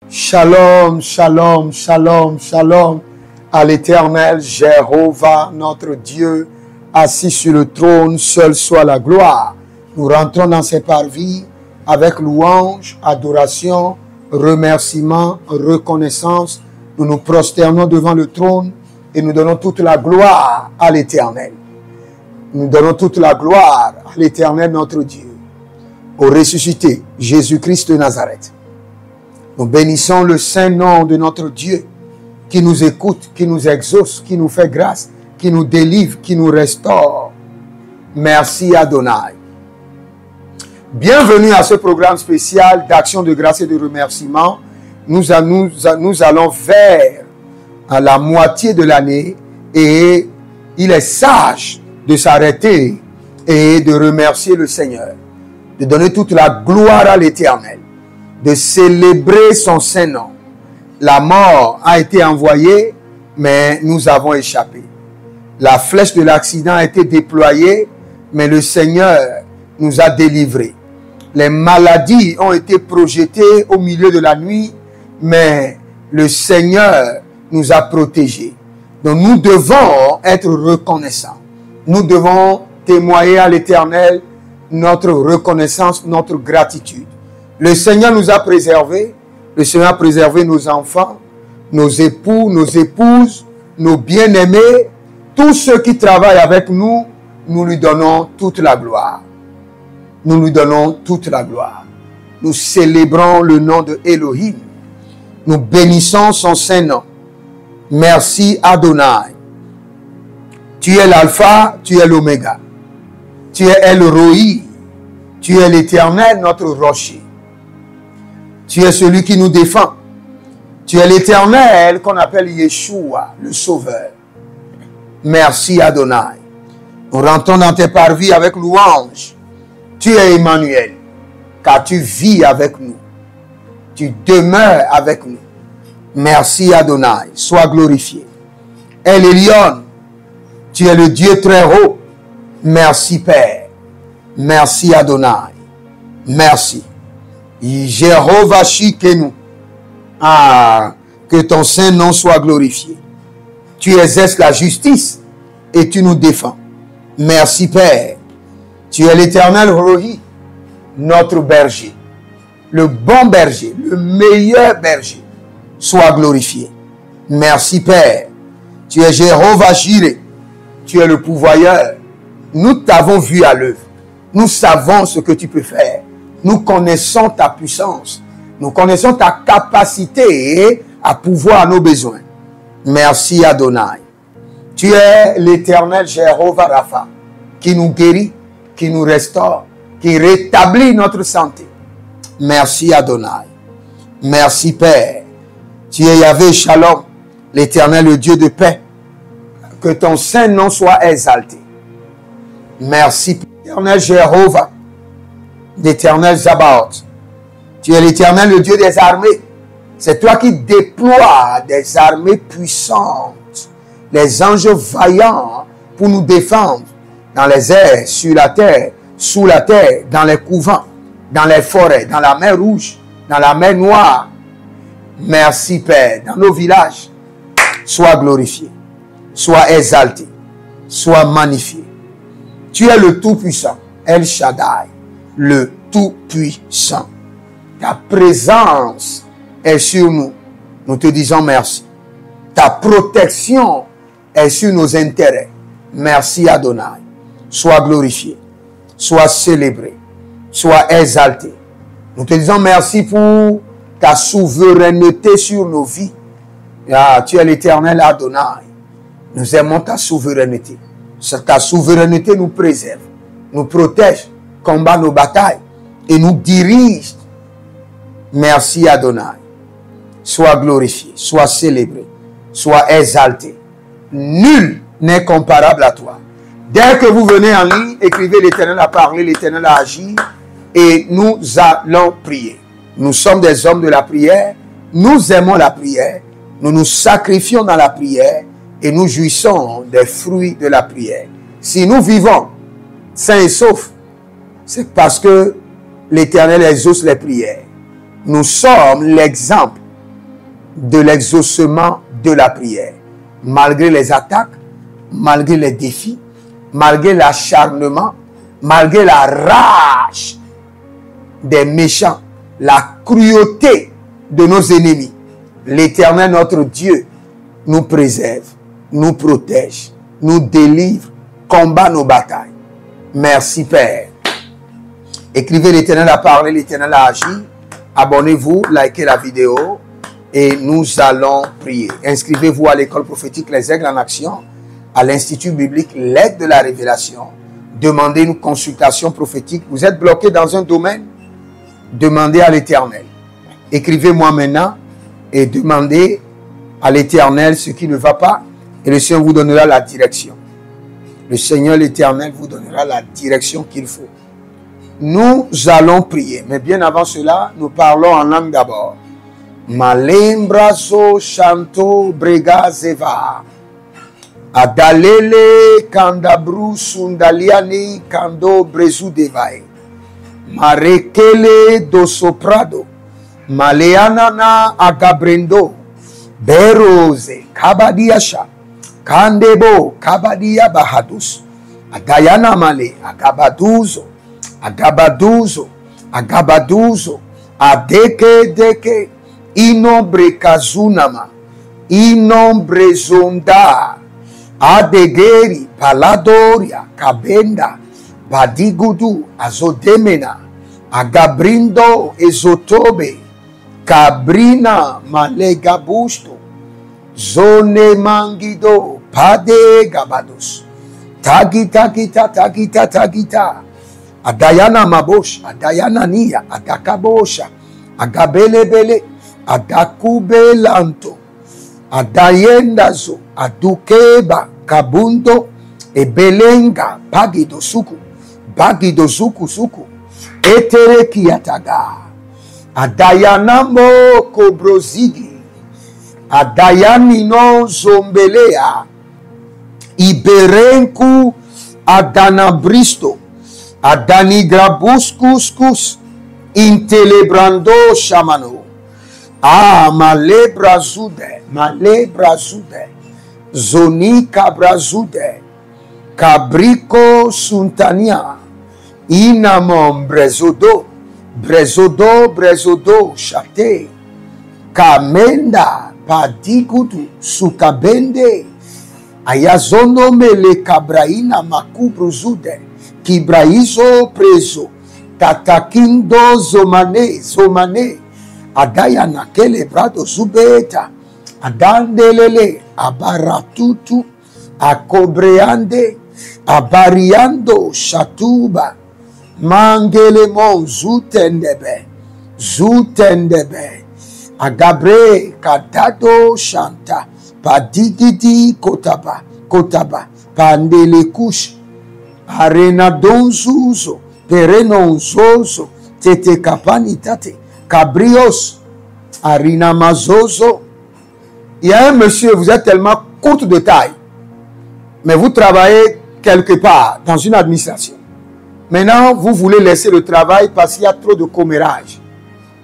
Shalom, shalom, shalom, shalom à l'Éternel Jéhovah, notre Dieu, assis sur le trône, seul soit la gloire. Nous rentrons dans ses parvis avec louange, adoration, remerciement, reconnaissance. Nous nous prosternons devant le trône et nous donnons toute la gloire à l'Éternel. Nous donnons toute la gloire à l'Éternel, notre Dieu, au ressuscité, Jésus-Christ de Nazareth. Nous bénissons le saint nom de notre Dieu qui nous écoute, qui nous exauce, qui nous fait grâce, qui nous délivre, qui nous restaure. Merci Adonai. Bienvenue à ce programme spécial d'action de grâce et de remerciement. Nous allons vers la moitié de l'année et il est sage de s'arrêter et de remercier le Seigneur, de donner toute la gloire à l'Éternel, de célébrer son saint nom. La mort a été envoyée, mais nous avons échappé. La flèche de l'accident a été déployée, mais le Seigneur nous a délivrés. Les maladies ont été projetées au milieu de la nuit, mais le Seigneur nous a protégés. Donc nous devons être reconnaissants. Nous devons témoigner à l'Éternel notre reconnaissance, notre gratitude. Le Seigneur nous a préservés. Le Seigneur a préservé nos enfants, nos époux, nos épouses, nos bien-aimés. Tous ceux qui travaillent avec nous, nous lui donnons toute la gloire. Nous lui donnons toute la gloire. Nous célébrons le nom de Elohim. Nous bénissons son saint nom. Merci Adonai. Tu es l'alpha, tu es l'oméga. Tu es El Roi. Tu es l'Éternel, notre rocher. Tu es celui qui nous défend. Tu es l'Éternel qu'on appelle Yeshua, le Sauveur. Merci Adonai. Nous rentrons dans tes parvis avec louange. Tu es Emmanuel, car tu vis avec nous. Tu demeures avec nous. Merci Adonai. Sois glorifié. El Elyon, tu es le Dieu très haut. Merci Père. Merci Adonai. Merci. Jéhovah Shikenu. Ah, que ton saint nom soit glorifié. Tu exerces la justice et tu nous défends. Merci Père. Tu es l'Éternel Roi, notre berger. Le bon berger, le meilleur berger. Sois glorifié. Merci Père. Tu es Jéhovah Jireh. Tu es le pourvoyeur. Nous t'avons vu à l'œuvre. Nous savons ce que tu peux faire. Nous connaissons ta puissance. Nous connaissons ta capacité à pouvoir nos besoins. Merci Adonai. Tu es l'Éternel Jéhovah Rapha, qui nous guérit, qui nous restaure, qui rétablit notre santé. Merci Adonai. Merci Père. Tu es Yahvé Shalom, l'Éternel, le Dieu de paix. Que ton saint nom soit exalté. Merci l'Éternel Jéhovah, l'Éternel Zabaoth. Tu es l'Éternel, le Dieu des armées. C'est toi qui déploies des armées puissantes, les anges vaillants pour nous défendre dans les airs, sur la terre, sous la terre, dans les couvents, dans les forêts, dans la mer Rouge, dans la mer Noire. Merci Père. Dans nos villages, sois glorifié, sois exalté, sois magnifié. Tu es le Tout-Puissant, El Shaddai, le Tout-Puissant. Ta présence est sur nous. Nous te disons merci. Ta protection est sur nos intérêts. Merci Adonai. Sois glorifié, sois célébré, sois exalté. Nous te disons merci pour ta souveraineté sur nos vies. Ah, tu es l'Éternel Adonai. Nous aimons ta souveraineté. Ta souveraineté nous préserve, nous protège, combat nos batailles et nous dirige. Merci Adonai. Sois glorifié, sois célébré, sois exalté. Nul n'est comparable à toi. Dès que vous venez en ligne, écrivez l'Éternel a parlé, l'Éternel a agi et nous allons prier. Nous sommes des hommes de la prière, nous aimons la prière, nous nous sacrifions dans la prière et nous jouissons des fruits de la prière. Si nous vivons sains et saufs, c'est parce que l'Éternel exauce les prières. Nous sommes l'exemple de l'exaucement de la prière. Malgré les attaques, malgré les défis, malgré l'acharnement, malgré la rage des méchants, la cruauté de nos ennemis, l'Éternel notre Dieu nous préserve, nous protège, nous délivre, combat nos batailles. Merci Père. Écrivez, l'Éternel a parlé, l'Éternel a agi. Abonnez-vous, likez la vidéo et nous allons prier. Inscrivez-vous à l'école prophétique Les Aigles en Action, à l'Institut biblique L'aide de la Révélation. Demandez une consultation prophétique. Vous êtes bloqué dans un domaine? Demandez à l'Éternel. Écrivez-moi maintenant et demandez à l'Éternel ce qui ne va pas et le Seigneur vous donnera la direction. Le Seigneur l'Éternel vous donnera la direction qu'il faut. Nous allons prier, mais bien avant cela, nous parlons en langue d'abord. Malembrazo chanto brega zeva. Adalele kandabru sundaliani kando brezu devai. Marekele do soprado. Maleanana agabrendo. Beroze kabadiasha. Kandebo kabadia bahadus. Adayana male agabaduzo. Agabaduzo, agabaduzo, adeke deke, inombre kazunama, inombre zonda, adegeri, paladoria, kabenda, badigudu, azodemena, agabrindo, ezotobe, kabrina, malegabusto, zone mangido, pade gabados, tagita, tagita, tagita, tagita, Adayana mabosh, adayana niya, adakabosha, agabelebele, adakubelanto, adayendazo, adukeba, kabundo, ebelenga, pagido suku, suku, etereki ataga, adayanamo kobrozigi, adayanino zombelea, iberenku adanabristo, Adanigrabuscuscus intelebrando shamano. Malebrazude, zoni cabrazude, cabrico suntania, inamon brezodo, chate, kamenda, padigudu, sukabende, ayazono mele cabraina makubruzude, Kibraizo preso, tatakindo zomane, adayana kele brado zubeta, adandelele, abaratutu, akobreande, abariando shatuba, mangelemon zutendebe, agabre kadado shanta, padigidi kotaba, pandele kush, Arena donzuzo, perenonzozo, tete kapanitate, cabrios, arina mazozo. Il y a un monsieur, vous êtes tellement courte de taille, mais vous travaillez quelque part dans une administration. Maintenant, vous voulez laisser le travail parce qu'il y a trop de commérage.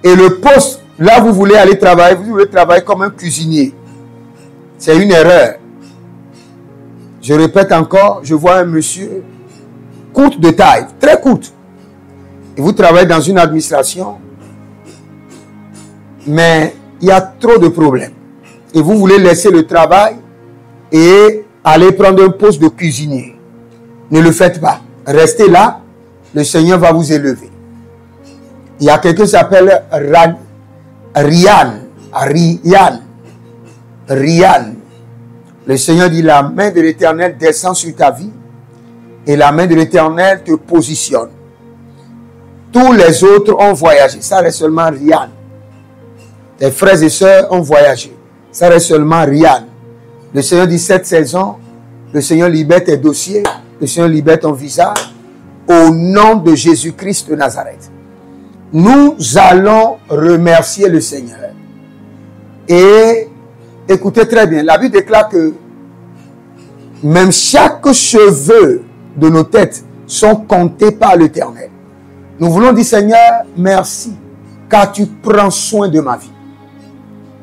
Et le poste, là vous voulez aller travailler, vous voulez travailler comme un cuisinier. C'est une erreur. Je répète encore, je vois un monsieur courte de taille, très courte. Et vous travaillez dans une administration, mais il y a trop de problèmes. Et vous voulez laisser le travail et aller prendre un poste de cuisinier. Ne le faites pas. Restez là, le Seigneur va vous élever. Il y a quelqu'un qui s'appelle Rian. Le Seigneur dit, la main de l'Éternel descend sur ta vie. Et la main de l'Éternel te positionne. Tous les autres ont voyagé. Ça reste seulement Rian. Tes frères et sœurs ont voyagé. Ça reste seulement Rian. Le Seigneur dit, cette saison, le Seigneur libère tes dossiers. Le Seigneur libère ton visa. Au nom de Jésus-Christ de Nazareth. Nous allons remercier le Seigneur. Et écoutez très bien. La Bible déclare que même chaque cheveu de nos têtes sont comptés par l'Éternel. Nous voulons dire, Seigneur, merci, car tu prends soin de ma vie.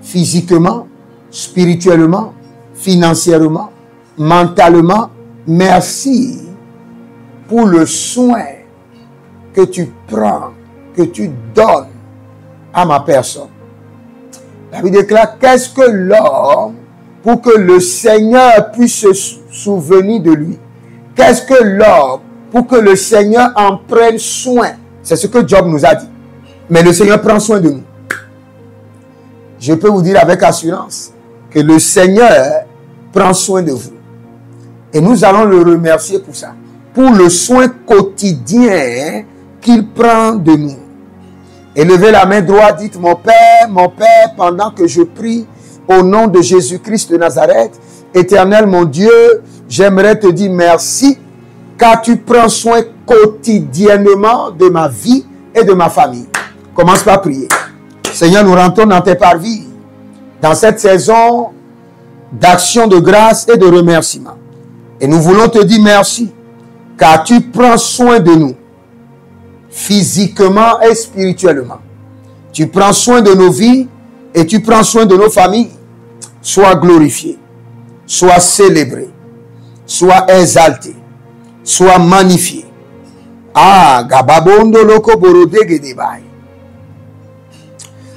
physiquement, spirituellement, financièrement, mentalement. Merci pour le soin que tu prends, que tu donnes à ma personne. La Bible déclare, qu'est-ce que l'homme pour que le Seigneur puisse se souvenir de lui? Qu'est-ce que l'homme pour que le Seigneur en prenne soin? C'est ce que Job nous a dit. Mais le Seigneur prend soin de nous. Je peux vous dire avec assurance que le Seigneur prend soin de vous. Et nous allons le remercier pour ça. Pour le soin quotidien qu'il prend de nous. Élevez la main droite, dites, mon Père, pendant que je prie au nom de Jésus-Christ de Nazareth, Éternel mon Dieu, j'aimerais te dire merci, car tu prends soin quotidiennement de ma vie et de ma famille. Commence par prier. Seigneur, nous rentrons dans tes parvis, dans cette saison d'action de grâce et de remerciement. Et nous voulons te dire merci, car tu prends soin de nous, physiquement et spirituellement. Tu prends soin de nos vies et tu prends soin de nos familles. Sois glorifié, sois célébré, sois exalté, sois magnifié. Ah, gababondo loko borodege debai.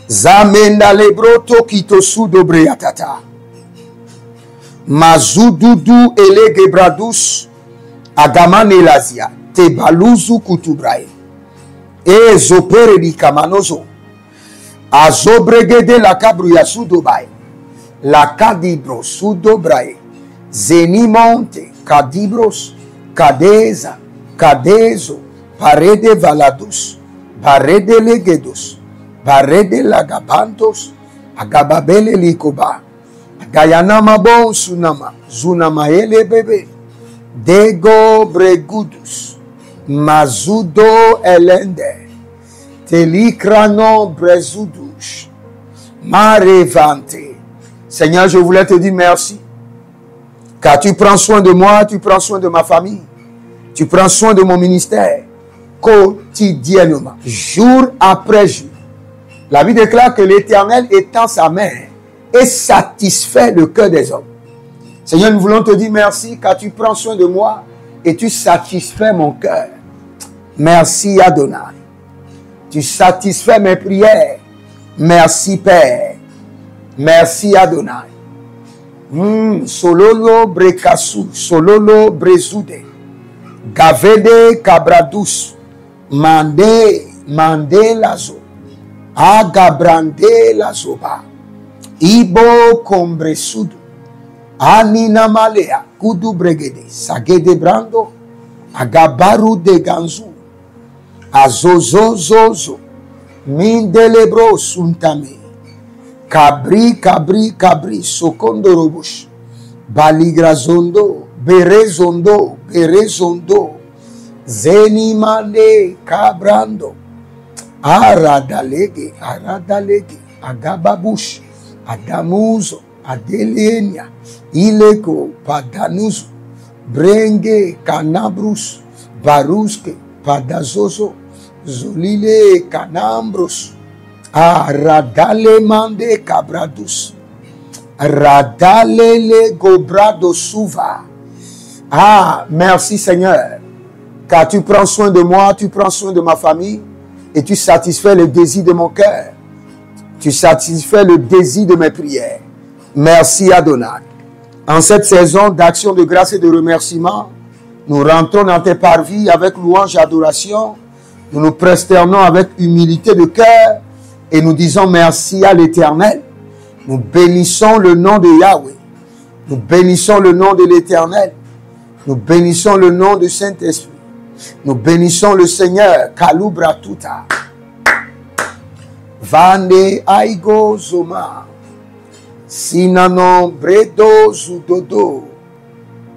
Zamenda lebroto kitosu dobreatata. Mazududu elege bradus agamane lazia te baluzu kutubrae. E zopere di kamanozo. Azobregede la kabruya sudobai. La kadibro sudobrae. Zenimonte kadibros kadeza kadezo parede valadus parede legedus parede lagabantos agababele likoba gayanama bon sunama zunama ele bebe dego bregudus mazudo elende telikrano brezudus marevante. Seigneur, je voulais te dire merci, car tu prends soin de moi, tu prends soin de ma famille, tu prends soin de mon ministère quotidiennement, jour après jour. La Bible déclare que l'Éternel étend sa main et satisfait le cœur des hommes. Seigneur, nous voulons te dire merci, car tu prends soin de moi et tu satisfais mon cœur. Merci Adonai. Tu satisfais mes prières. Merci Père. Merci Adonai. Sololo brekasu, sololo brezude. Gavede kabradus. Mande lazo. Agabrande lazoba. Ibo kombresudu. Anina malea kudu bregede. Sagede brando. Agabaru de ganzu. Azozozozo. Mindelebro suntame. Kabri, sokondo robush. Baligrazondo, berezondo, zenimane, kabrando. Aradalege, agababush, adamuzo, adelenia, ileko, padanuzo, brenge, canabrus, baruske, padazozo, zolile, canambros. Ah, radale mande cabradus. Radale le gobrado suva. Ah, merci Seigneur, car tu prends soin de moi, tu prends soin de ma famille et tu satisfais le désir de mon cœur. Tu satisfais le désir de mes prières. Merci Adonai. En cette saison d'action de grâce et de remerciement, nous rentrons dans tes parvis avec louange et adoration. Nous nous prosternons avec humilité de cœur. Et nous disons merci à l'Éternel. Nous bénissons le nom de Yahweh. Nous bénissons le nom de l'Éternel. Nous bénissons le nom du Saint-Esprit. Nous bénissons le Seigneur. Kalubra tuta. Vande aigo zoma. Sinanon bredo zudodo.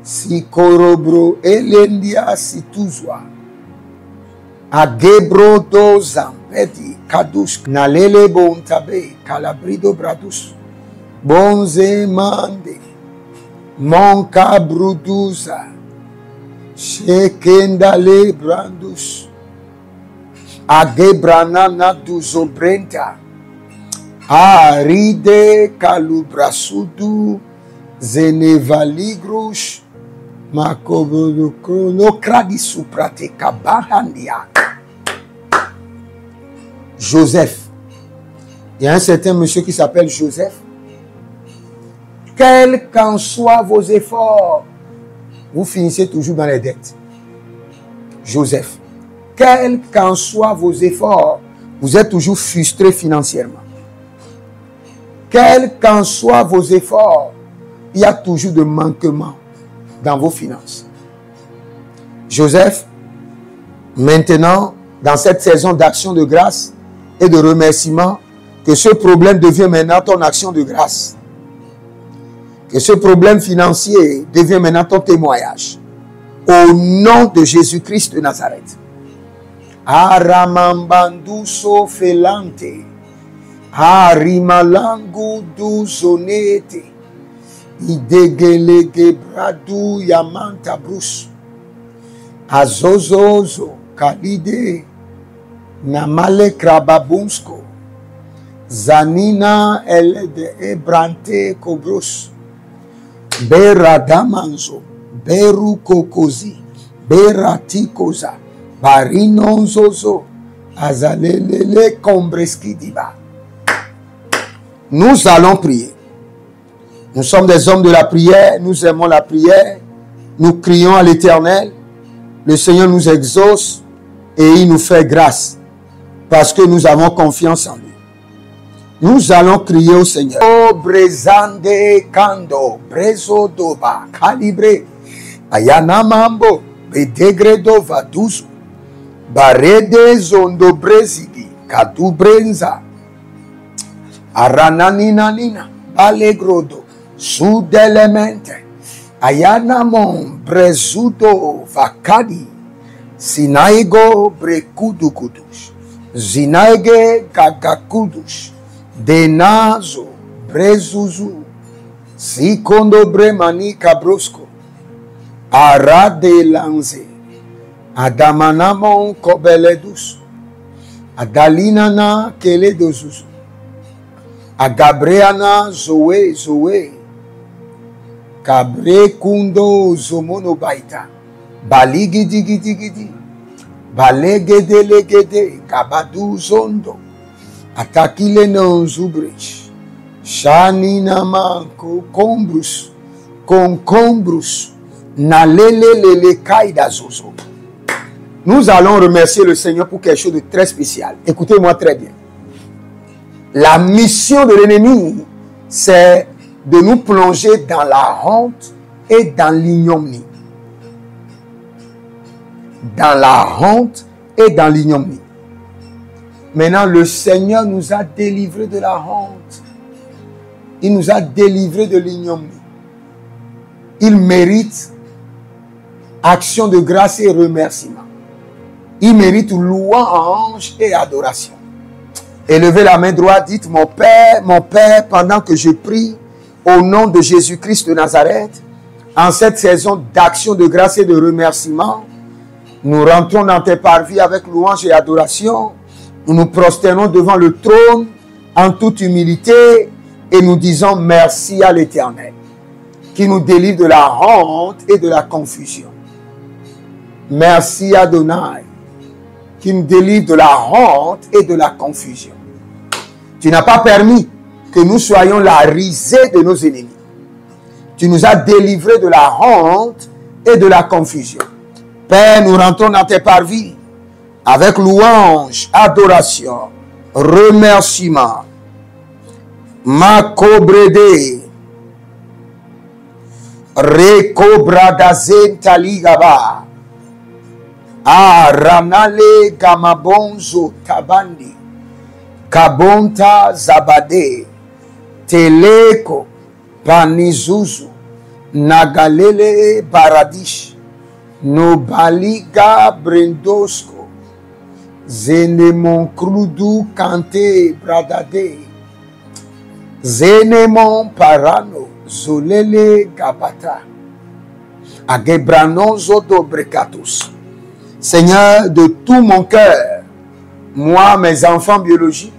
Sikorobro elendia situzwa. Agebro do zampedi. Kadus nalele bon tabe calabrido bradus bonze mande monka bruduza shekendale brandus agebrana na duzobrenta Aride kalubrasudu zenevaligrus makobolokolo kradisuprate kabahandia. Joseph. Il y a un certain monsieur qui s'appelle Joseph. Quels qu'en soient vos efforts, vous finissez toujours dans les dettes. Joseph. Quels qu'en soient vos efforts, vous êtes toujours frustré financièrement. Quels qu'en soient vos efforts, il y a toujours de manquements dans vos finances. Joseph, maintenant, dans cette saison d'action de grâce et de remerciement, que ce problème devienne maintenant ton action de grâce. Que ce problème financier devienne maintenant ton témoignage. Au nom de Jésus-Christ de Nazareth. Aramambanduso felante. Arimalangu du zonete. Idegelege bradu yamanta brus. Azozozo kalide. Namale krababunsko. Zanina elede ebrante kobrus. Beradamanzo. Beru kokozi. Beratikoza. Barinonzozo. Azalelele kombreskidiba. Nous allons prier. Nous sommes des hommes de la prière. Nous aimons la prière. Nous crions à l'Éternel. Le Seigneur nous exauce et il nous fait grâce parce que nous avons confiance en lui. Nous allons crier au Seigneur. Oh, brezande kando, brezo doba, calibré, ayana mambo, bedegredo vaduzu, barede zondo brezigi, kadu brenza, arananina nina, balegrodo, sudelemente, ayana mon, brezudo, vakadi, sinaigo brekudukudush, zinaige gagakudush, Denazo, Brezuzu, Sikondo Bremani Cabrosco, Arade Lanze, Adamanamon Kobeledus, Adalinana Keledozuzu, Agabreana Zoe Zoe, Cabre Kundo Zomono Baita, Baligidigidi, Balegedelegede, Kabadu Zondo, Atakile non zubrich. Shanina manko combrus. Concombrus. Nalele lele kaida zozo. Nous allons remercier le Seigneur pour quelque chose de très spécial. Écoutez-moi très bien. La mission de l'ennemi, c'est de nous plonger dans la honte et dans l'ignominie. Dans la honte et dans l'ignominie. Maintenant, le Seigneur nous a délivrés de la honte. Il nous a délivrés de l'ignominie. Il mérite action de grâce et remerciement. Il mérite louange et adoration. Élevez la main droite, dites, mon Père, pendant que je prie au nom de Jésus-Christ de Nazareth, en cette saison d'action de grâce et de remerciement, nous rentrons dans tes parvis avec louange et adoration. Nous nous prosternons devant le trône en toute humilité et nous disons merci à l'Éternel qui nous délivre de la honte et de la confusion. Merci Adonai qui nous délivre de la honte et de la confusion. Tu n'as pas permis que nous soyons la risée de nos ennemis. Tu nous as délivrés de la honte et de la confusion. Père, nous rentrons dans tes parvis avec louange, adoration, remerciement. Makobrede, Rekobradazen taligaba, Ranale gamabonzo tabandi, Kabonta zabade, Teleko, Panizuzu, Nagalele baradish, Nobaliga brendosko, Zenemon krudu kante bradade. Zenemon parano zolele gabata. Agebranon zodobrekatus. Seigneur, de tout mon cœur, moi, mes enfants biologiques,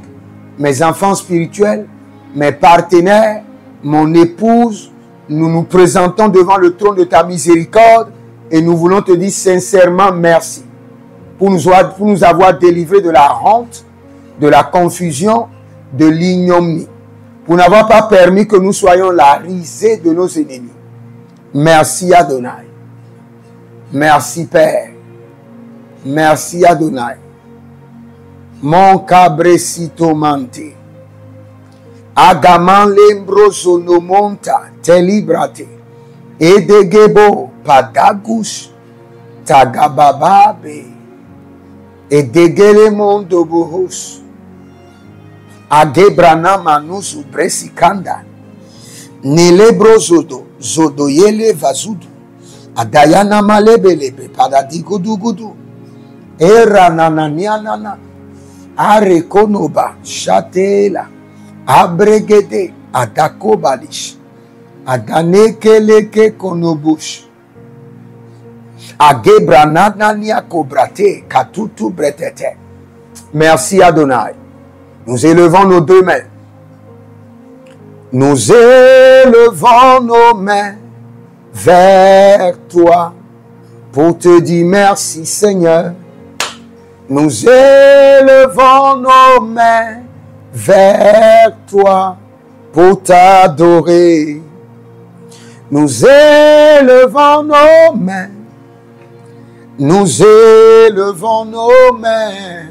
mes enfants spirituels, mes partenaires, mon épouse, nous nous présentons devant le trône de ta miséricorde et nous voulons te dire sincèrement merci pour nous avoir délivrés de la honte, de la confusion, de l'ignominie, pour n'avoir pas permis que nous soyons la risée de nos ennemis. Merci Adonai. Merci Père. Merci Adonai. Mon cabrecito mante. Agaman lembroso no monta te librate. Edegebo padagus tagabababe. Edegele mondo bohos. Agebrana manusu bresikanda. Nelebro zodoyele vazudu. Adayana malebelebe padadigudu gudu. Era nananianana. Arekonoba shatela. Abregede adakobalish. Adanekeleke konobush. Agebranania kobrate katutu bretete. Merci Adonai. Nous élevons nos deux mains. Nous élevons nos mains vers toi pour te dire merci Seigneur. Nous élevons nos mains vers toi pour t'adorer. Nous élevons nos mains. Nous élevons nos mains.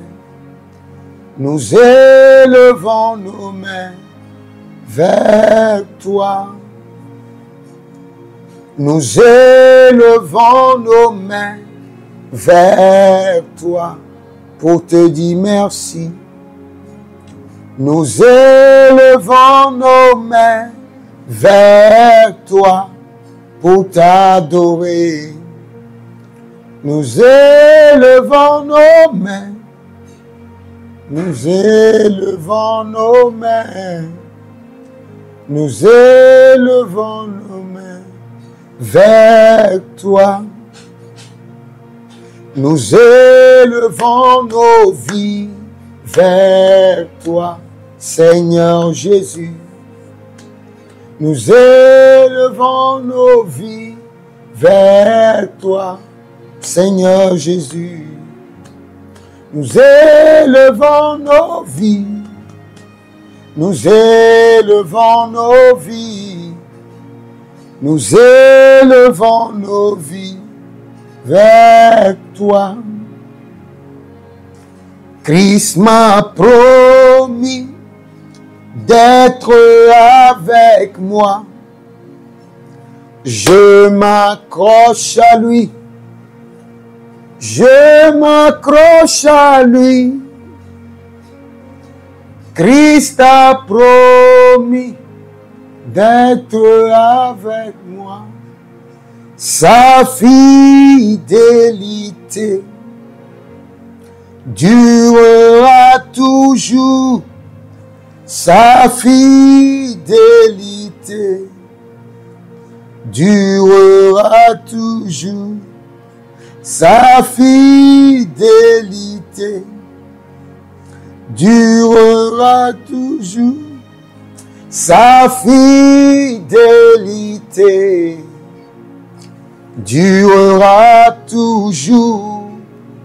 Nous élevons nos mains vers toi. Nous élevons nos mains vers toi pour te dire merci. Nous élevons nos mains vers toi pour t'adorer. Nous élevons nos mains. Nous élevons nos mains. Nous élevons nos mains vers toi. Nous élevons nos vies vers toi, Seigneur Jésus. Nous élevons nos vies vers toi, Seigneur Jésus. Nous élevons nos vies. Nous élevons nos vies. Nous élevons nos vies vers toi. Christ m'a promis d'être avec moi. Je m'accroche à lui. Je m'accroche à lui. Christ a promis d'être avec moi. Sa fidélité durera toujours. Sa fidélité durera toujours. Sa fidélité durera toujours. Sa fidélité durera toujours.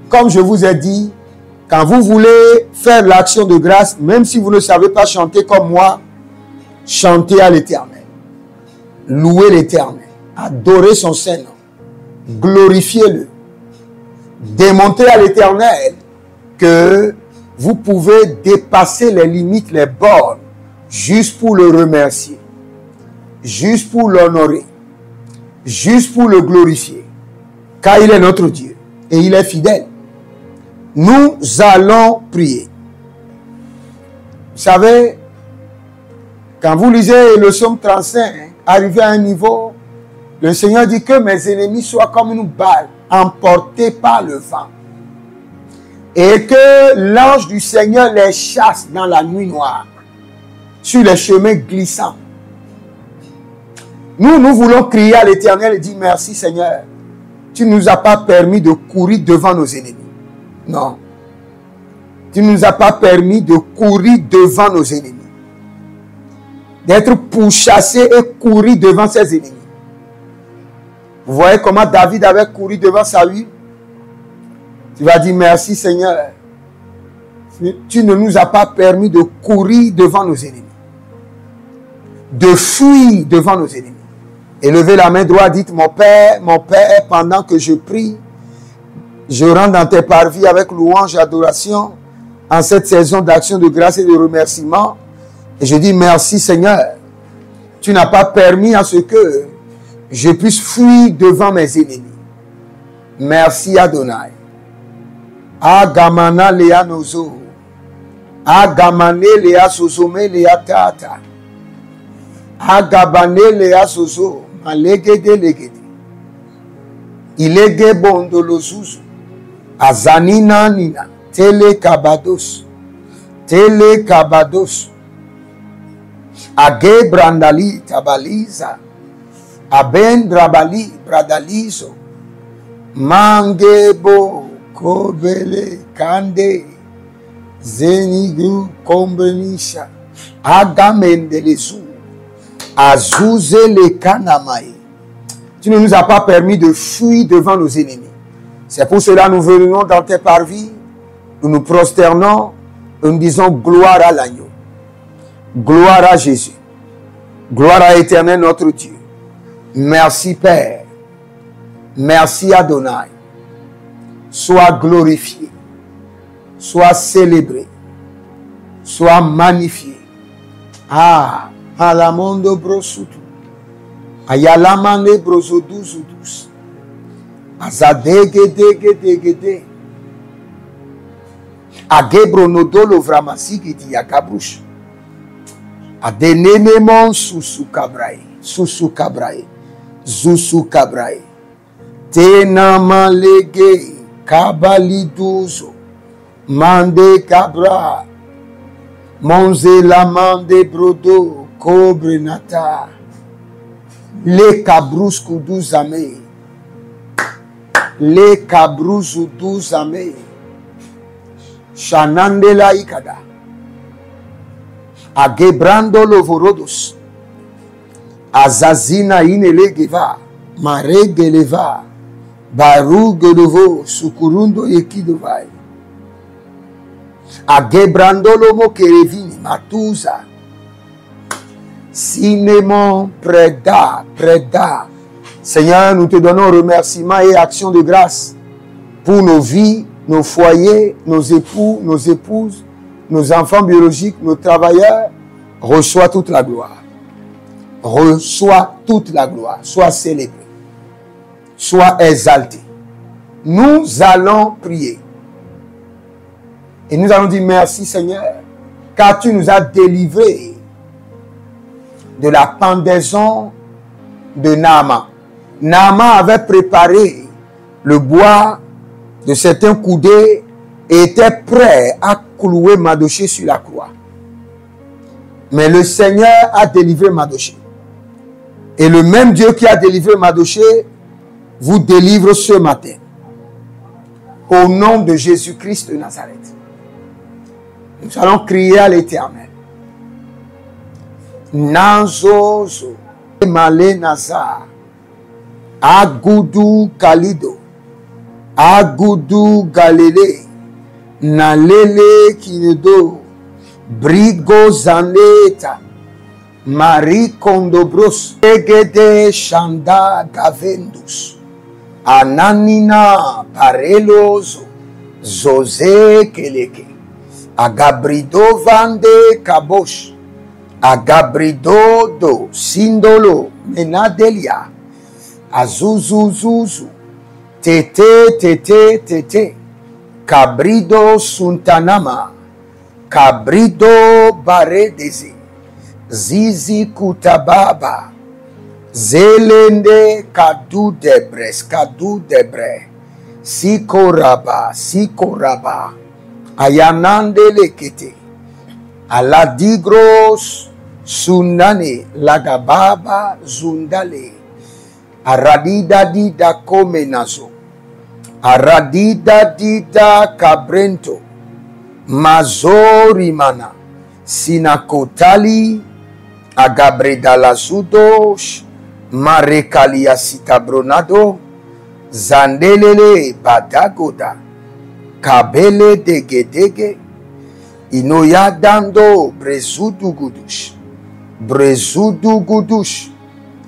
Comme je vous ai dit, quand vous voulez faire l'action de grâce, même si vous ne savez pas chanter comme moi, chantez à l'Éternel. Louez l'Éternel. Adorez son Saint-Nom. Glorifiez-le. Démontrez à l'Éternel que vous pouvez dépasser les limites, les bornes, juste pour le remercier, juste pour l'honorer, juste pour le glorifier, car il est notre Dieu et il est fidèle. Nous allons prier. Vous savez, quand vous lisez le psaume 35, arrivé à un niveau, le Seigneur dit que mes ennemis soient comme une balle emportée par le vent et que l'ange du Seigneur les chasse dans la nuit noire sur les chemins glissants. Nous voulons crier à l'Éternel et dire merci Seigneur. Tu ne nous as pas permis de courir devant nos ennemis. Non. Tu ne nous as pas permis de courir devant nos ennemis. D'être pourchassés et courir devant ses ennemis. Vous voyez comment David avait couru devant Saül? Tu vas dire merci Seigneur. Tu ne nous as pas permis de courir devant nos ennemis. De fuir devant nos ennemis. Élevez la main droite, dites mon Père, pendant que je prie, je rentre dans tes parvis avec louange et adoration en cette saison d'action de grâce et de remerciement. Et je dis merci Seigneur. Tu n'as pas permis à ce que je puisse fuir devant mes ennemis. Merci Adonai. Agamana lea nozo. Agamane lea sosome lea tata. Agabane lea soso. Malegede legede. Ilege bondolozuzu. Azanina nina. Tele kabados. Tele kabados. Age brandali tabaliza. Aben drabali bradalizo. Mangebo kobele kande. Zenigu kombenisha. Agamendelezu. Azouze le kanamae. Tu ne nous as pas permis de fuir devant nos ennemis. C'est pour cela que nous venons dans tes parvis. Nous nous prosternons et nous disons gloire à l'agneau. Gloire à Jésus. Gloire à l'Éternel notre Dieu. Merci Père. Merci Adonai. Sois glorifié. Sois célébré. Sois magnifié. Ah, alamondo brosutu. Ayalamane brosoduzudus. Azadegedegedegede. Agebronodolo vramasigidi yakabrush. Adenenemon susu kabrae. Susu kabrae. Zusu kabrae. Tenamalege kabaliduzo. Mande cabra. Monze la mande brodo. Cobre nata. Le cabrous kuduzame. Le cabrous kuduzame. Shanandela ikada. Agebrando lovorodos. Azazina inelegeva. Maregeleva. Barugelovo. Sukurundo ekidovai. Agebrando lomo kerevini. Matuza. Cinémon preda. Seigneur, nous te donnons remerciements et actions de grâce pour nos vies, nos foyers, nos époux, nos épouses, nos enfants biologiques, nos travailleurs. Reçois toute la gloire. Reçois toute la gloire. Sois célébré. Sois exalté. Nous allons prier. Et nous allons dire merci Seigneur, car tu nous as délivrés de la pendaison de Naaman. Naaman avait préparé le bois de certains coudées et était prêt à clouer Mardochée sur la croix. Mais le Seigneur a délivré Mardochée. Et le même Dieu qui a délivré Mardochée vous délivre ce matin. Au nom de Jésus-Christ de Nazareth. Nous allons crier à l'Éternel. Nazozo, Male Nazar, Agoudou Kalido, Agoudou Galilée, Nalele Kinedo, Brigo Zaneta, Marie Kondobros, Egede Shanda Gavendus, Ananina Parelozo, Zose Keleke, Agabrido Vande Kabosh, Agabrido do Sindolo Menadelia, Azuzuzuzu, Tete, Cabrido Suntanama, Cabrido Baredezi, Zizi Kutababa, Zelende Kadu Debre, Sikoraba, Ayanande Lekete, Aladigros, Sunane, Lagababa, Zundale, Aradida Dida Comenazo, Aradida Dida Cabrento, Mazorimana. Sinakotali. Agabredalazudosh. Marekalia sitabronado. Zandelele badagoda. Kabele degedege. Inoyadando brezudugudush. Brezudugudush.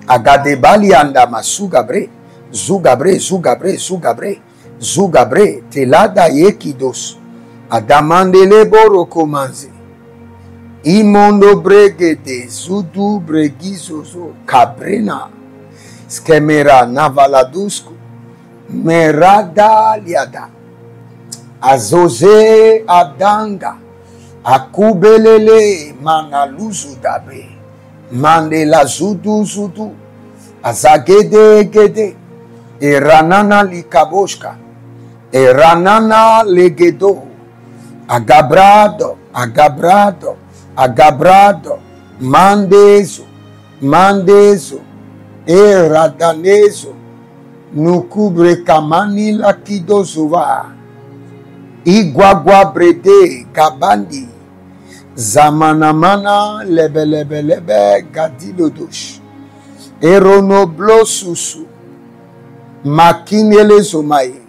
Agadebali anda masugabre. Zugabre, zugabre, zugabre. Zugabre. Telada yekidos. Adamandele borokomanze. Imondo bregede. Zudu bregizozo. Cabrena. Skemera navaladusku. Merada liada. Azoze adanga. Akubelele manaluzu dabe. Mandela zudu zudu. Azagede gede. Eranana likaboshka. Eranana legedo. Agabrado. Agabrado. Agabrado. Mandezo. Mandezo. Eradanezo. Nukubre kamani lakido zuva. Igwagwa brede kabandi. Zamanamana lebelebelebe gadilodosh. Eronoblo susu. Makindele zomaye.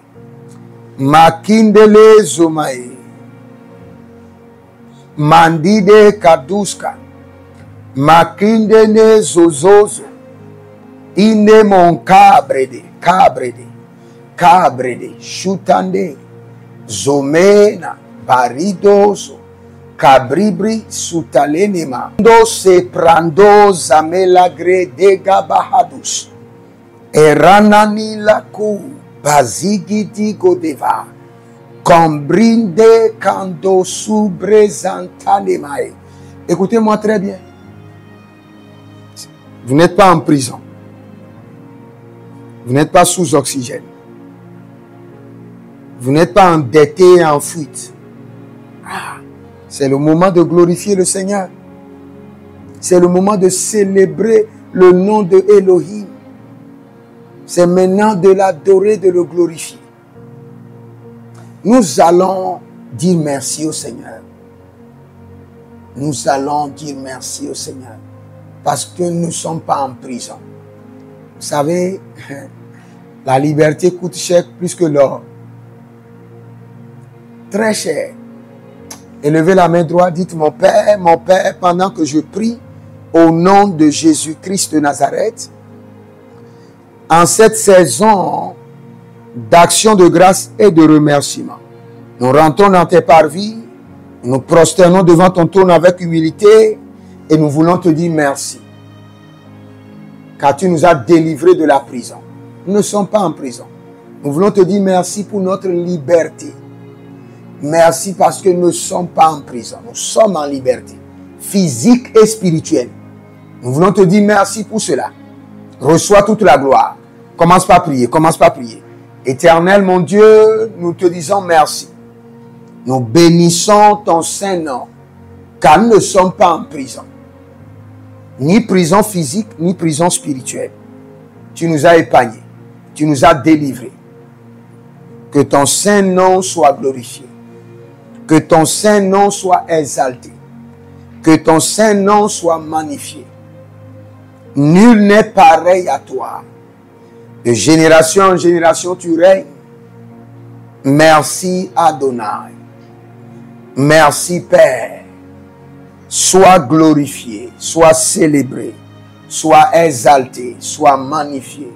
Makindele zomaye. Mandide kaduska. Makindene zozozo. Ine mon cabrede. Cabrede. Cabrede. Shutande. Zomena. Baridoso. Cabribri sutalenema. Do se prando zamela gredega bahadus. Eranani laku bazigiti godeva. Combrinde kando subrezantanemae. Écoutez-moi très bien. Vous n'êtes pas en prison. Vous n'êtes pas sous oxygène. Vous n'êtes pas endetté et en fuite. Ah. C'est le moment de glorifier le Seigneur. C'est le moment de célébrer le nom de Elohim. C'est maintenant de l'adorer, de le glorifier. Nous allons dire merci au Seigneur. Nous allons dire merci au Seigneur. Parce que nous ne sommes pas en prison. Vous savez, la liberté coûte cher plus que l'or. Très cher. Élevez la main droite, dites mon Père, pendant que je prie au nom de Jésus-Christ de Nazareth, en cette saison d'action de grâce et de remerciement, nous rentrons dans tes parvis, nous prosternons devant ton trône avec humilité et nous voulons te dire merci. Car tu nous as délivrés de la prison. Nous ne sommes pas en prison. Nous voulons te dire merci pour notre liberté. Merci parce que nous ne sommes pas en prison. Nous sommes en liberté, physique et spirituelle. Nous voulons te dire merci pour cela. Reçois toute la gloire. Commence par prier, commence par prier. Éternel, mon Dieu, nous te disons merci. Nous bénissons ton saint nom, car nous ne sommes pas en prison. Ni prison physique, ni prison spirituelle. Tu nous as épargnés. Tu nous as délivrés. Que ton saint nom soit glorifié. Que ton saint nom soit exalté. Que ton saint nom soit magnifié. Nul n'est pareil à toi. De génération en génération, tu règnes. Merci Adonai. Merci Père. Sois glorifié, sois célébré, sois exalté, sois magnifié.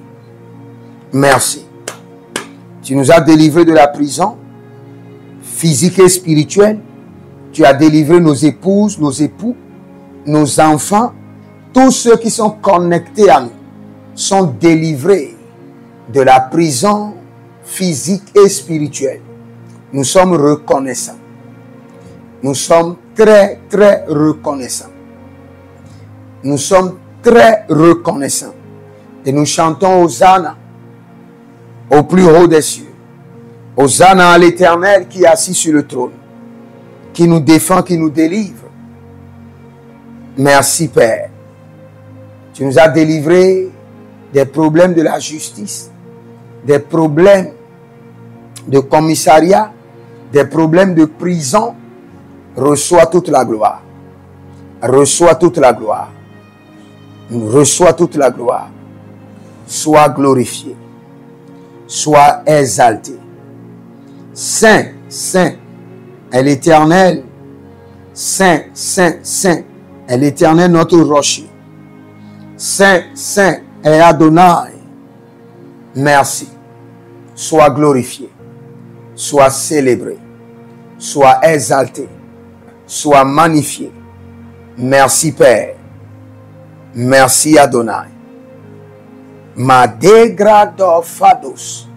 Merci. Tu nous as délivrés de la prison physique et spirituelle. Tu as délivré nos épouses, nos époux, nos enfants. Tous ceux qui sont connectés à nous sont délivrés de la prison physique et spirituelle. Nous sommes reconnaissants. Nous sommes très, très reconnaissants. Nous sommes très reconnaissants. Et nous chantons Hosanna au plus haut des cieux. Hosanna à l'Éternel qui est assis sur le trône, qui nous défend, qui nous délivre. Merci Père. Tu nous as délivrés des problèmes de la justice, des problèmes de commissariat, des problèmes de prison, Reçois toute la gloire. Reçois toute la gloire. Reçois toute la gloire. Sois glorifié. Sois exalté. Saint, Saint est l'Éternel. Saint, Saint, Saint est l'Éternel notre rocher. Saint, Saint est Adonai. Merci. Sois glorifié. Sois célébré. Sois exalté. Sois magnifié. Merci Père. Merci Adonai. Ma degrado fados.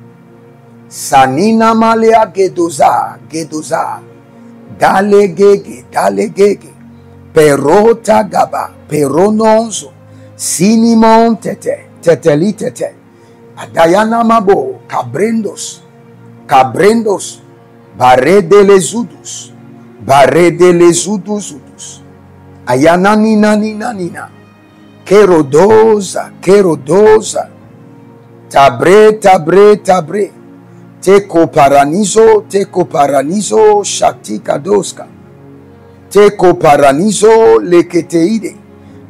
Sanina malea gedoza, gedoza. Dale gege, dale gege. Perota gaba, peronozo. Sinimon tete, teteli tete. Adayana mabo, cabrendos. Cabrendos. Barede lesudus. Barede lesudus. Ayana nina nina nina. Kerodoza, kerodoza. Tabre, tabre, tabre. Teko paranizo, shakti kadoska. Teko paranizo, leketeide.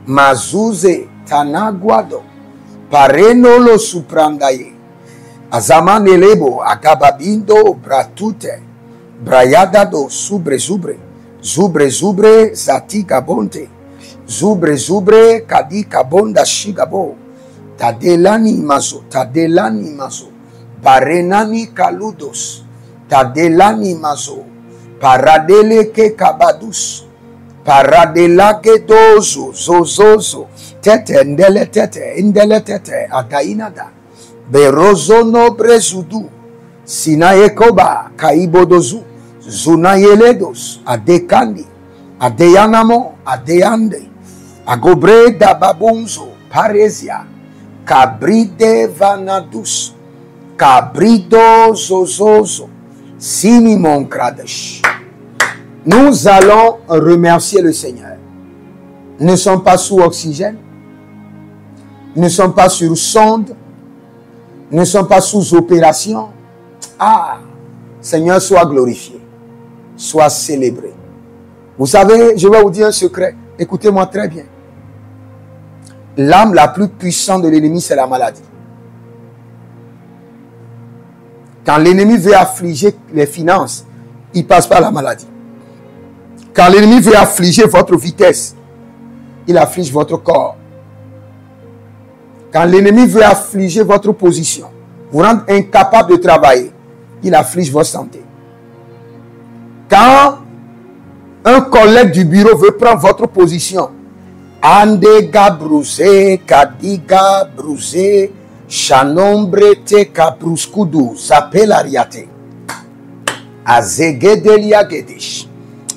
Mazuze, tanaguado. Pareno lo suprandaye. Azamane lebo, agababindo, bratute. Brayadado, subre, zubre. Zubre, zubre, zati gabonte. Zubre, zubre, kadi kabonda shigabo. Tadelani mazo, tadelani mazo. Barenani kaludos. Tadelani mazo. Paradele ke kabadus. Paradela ke dozo, zozozo. Tete, ndele tete, adainada. Berozo no brezudu. Sinayekoba, kaibodozu. Zunayeledos, adekandi. Adeyanamo, adeande. Agobre da babunzo, paresia. Cabride vanadus. Cabrido zozozo. Sinimon kradesh. Nous allons remercier le Seigneur. Nous ne sommes pas sous oxygène. Nous ne sommes pas sur sonde. Nous ne sommes pas sous opération. Ah, Seigneur, sois glorifié. Sois célébré. Vous savez, je vais vous dire un secret. Écoutez-moi très bien. L'arme la plus puissante de l'ennemi, c'est la maladie. Quand l'ennemi veut affliger les finances, il passe par la maladie. Quand l'ennemi veut affliger votre vitesse, il afflige votre corps. Quand l'ennemi veut affliger votre position, vous rendre incapable de travailler, il afflige votre santé. Quand un collègue du bureau veut prendre votre position, andega brusé, kadiga brusé, chanombre te kabruskudu, zapelariate, azegedelia gedish,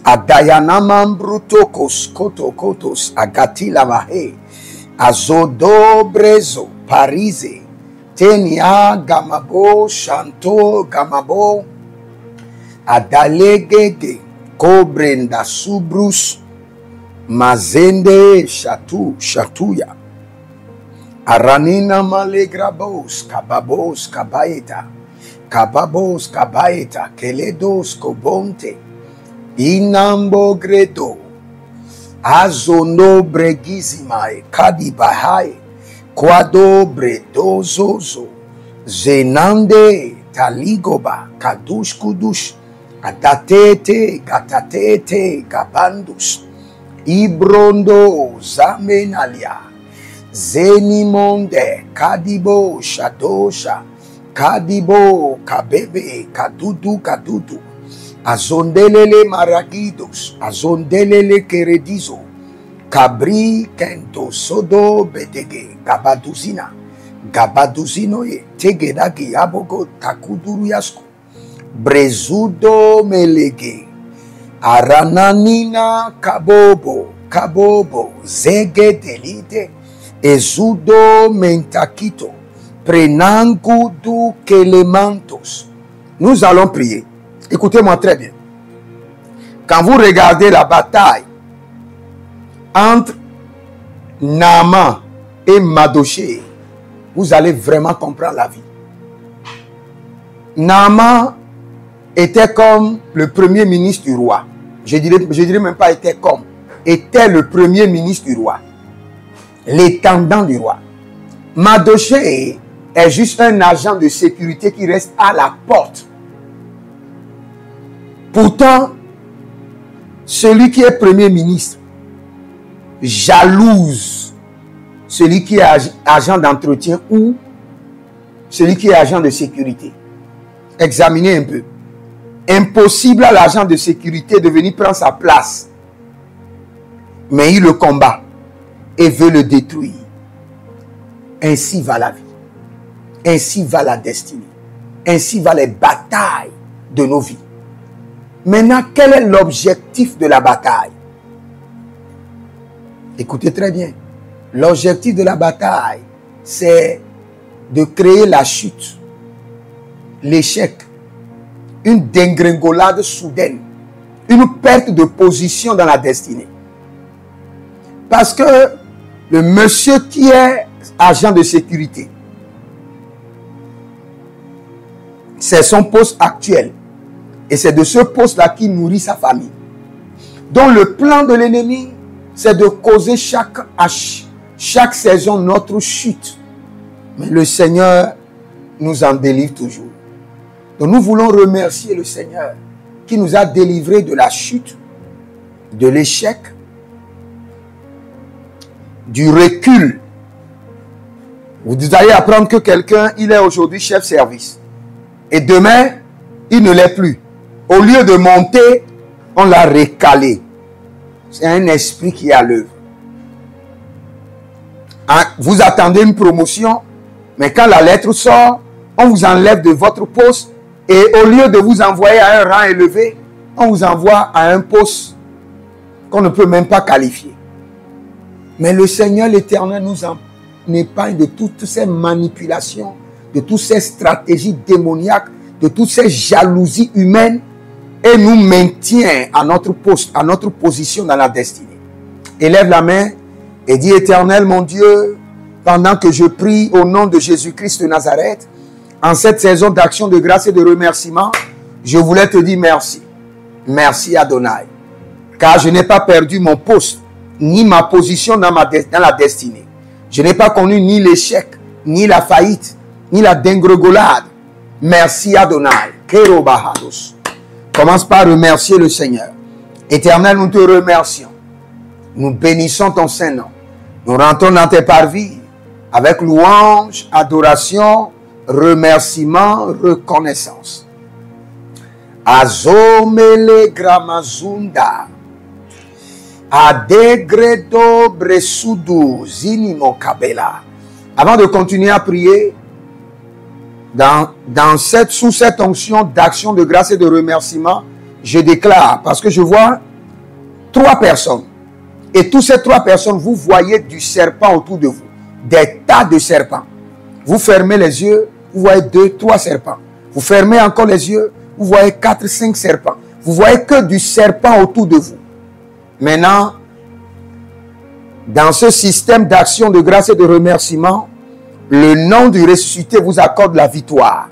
adayanamam brutokos, kotokotos, agatila vahe, azodobrezo, parise, tenia gamabo, chanto gamabo, adalegege, kobrenda subrus, mazende chatu, chatuya, aranina malegrabos, kababos, kabaeta, kababos, kabaeta, keledos, kobonte, inambo gredo, azono bregizimae, kadibahae, quado bredozozo, zenande, taligoba, kadush kudush, gatatete, gatatete, gabandus, ibrondo, zamenalia, zenimonde, kadibo, shadosha, kadibo, kabebe, kadudu, kadudu, azondelele maragidos, azondelele keredizo, kabri, kento, sodo, bedege, gabaduzina, gabaduzino ye, tegedagi, abogo, takuduru yasko, brezudo melege, arananina kabobo, kabobo, zege delite, ezudo mentakito, prenangu du kelemantos. Nous allons prier. Écoutez-moi très bien. Quand vous regardez la bataille entre Naaman et Mardochée, vous allez vraiment comprendre la vie. Naaman était comme le premier ministre du roi. je dirais même pas était comme, était le premier ministre du roi, l'intendant du roi. Mardochée est juste un agent de sécurité qui reste à la porte. Pourtant, celui qui est premier ministre jalouse celui qui est agent d'entretien ou celui qui est agent de sécurité. Examinez un peu. Impossible à l'agent de sécurité de venir prendre sa place. Mais il le combat et veut le détruire. Ainsi va la vie. Ainsi va la destinée. Ainsi va les batailles de nos vies. Maintenant, quel est l'objectif de la bataille? Écoutez très bien. L'objectif de la bataille, c'est de créer la chute, l'échec, une dégringolade soudaine, une perte de position dans la destinée. Parce que le monsieur qui est agent de sécurité, c'est son poste actuel. Et c'est de ce poste-là qu'il nourrit sa famille. Donc le plan de l'ennemi, c'est de causer chaque saison notre chute. Mais le Seigneur nous en délivre toujours. Donc nous voulons remercier le Seigneur qui nous a délivrés de la chute, de l'échec, du recul. Vous allez apprendre que quelqu'un, il est aujourd'hui chef service. Et demain, il ne l'est plus. Au lieu de monter, on l'a recalé. C'est un esprit qui est à l'œuvre. Vous attendez une promotion, mais quand la lettre sort, on vous enlève de votre poste et au lieu de vous envoyer à un rang élevé, on vous envoie à un poste qu'on ne peut même pas qualifier. Mais le Seigneur l'Éternel nous épargne de toutes ces manipulations, de toutes ces stratégies démoniaques, de toutes ces jalousies humaines et nous maintient à notre poste, à notre position dans la destinée. Élève la main et dis: Éternel mon Dieu, pendant que je prie au nom de Jésus-Christ de Nazareth, en cette saison d'action de grâce et de remerciement, je voulais te dire merci. Merci Adonai. Car je n'ai pas perdu mon poste, ni ma position dans la destinée. Je n'ai pas connu ni l'échec, ni la faillite, ni la dégringolade. Merci Adonai. Kerobahados. Commence par remercier le Seigneur. Éternel, nous te remercions. Nous bénissons ton Saint-Nom. Nous rentrons dans tes parvis avec louange, adoration, remerciement, reconnaissance. Azomele gramazunda. Adegredo bresudu zinimo kabela. Avant de continuer à prier, sous cette onction d'action de grâce et de remerciement, je déclare, parce que je vois 3 personnes. Et toutes ces 3 personnes, vous voyez du serpent autour de vous. Des tas de serpents. Vous fermez les yeux, vous voyez 2, 3 serpents. Vous fermez encore les yeux, vous voyez 4, 5 serpents. Vous voyez que du serpent autour de vous. Maintenant, dans ce système d'action de grâce et de remerciement, le nom du ressuscité vous accorde la victoire.